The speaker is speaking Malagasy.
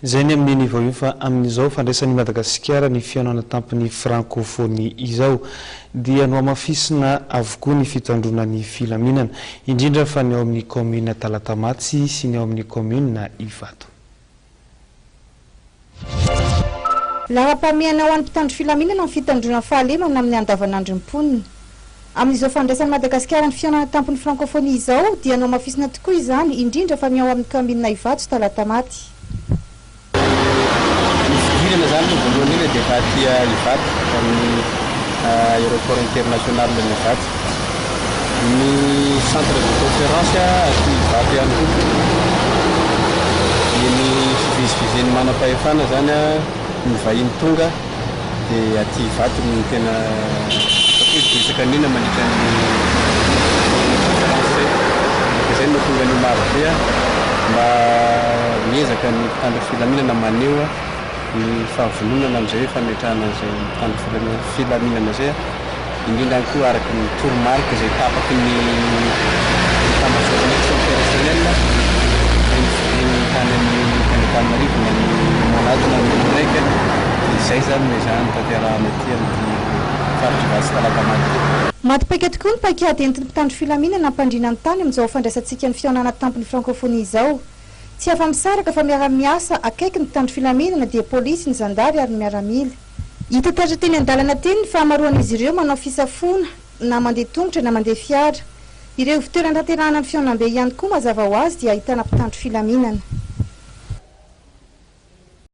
Zay ny amin'ny niveau io fa amin'izao fandraisan'ny Madagasikara ny fihaonana tampony francophonie izao dia no amafisina avokoa ny fitandronan'ny filaminana indrindra fa ny ao amin'ny commune Talatamatsy sy ny ao amin'ny commune Ivato. Lara-pamiana ho an'ny mpitandro filaminana amin'ny fitandrona fahalemana amin'ny andavanandro mponina. Amin'izao fandraisan'ny Madagasikara ny fihaonana tampony francophonie izao dia no amafisina tokoa izany indrindra fa ny ao amin'ny commune Ivato sy Talatamaty. Zany voalohany dia aty Ivato amin'ny aéroport international de Ivato. Ny centre de conférence aty Ivato ihany koa. Ny fivezivezeny manam-pahefana zany ny vahiny tonga dia aty Ivato ny tena betsaka nina mandritra ny conférence izay no tonga ny maro be mba miezaka ny mpitandro filaminana maneho ny fahavononana amin'izay fametrahana izay mpitandro filaminana izay indrindra koa araka ny toromarika izay tapaky ny tambazotran'action opérationnel ny tany amin'ny Antananarivo na ny Manatona ny Reka izay zany no izany tanterahana aty amin'ny faritra Ivato sy Talatamaty. Matipaika tokoa ny paikady entin'ny mpitandro filaminana hampandrina ny tany amin'izao fandraisantsika ny fihaonana tampony francophonie izao. Tsy afa-misaraka fa miara-miasa akaiky ny mpitandro filaminana dia polisy ny zandary ary miaramila. Hita taratra teny an-dalana teny ny fahamaroan'izy ireo manao fisafona na mandeha tongotra na mandeha fiara. Ireo fitoerana tanterahana ny fihaonam-be ihany koa mazava ho azy dia ahitana mpitandro filaminana.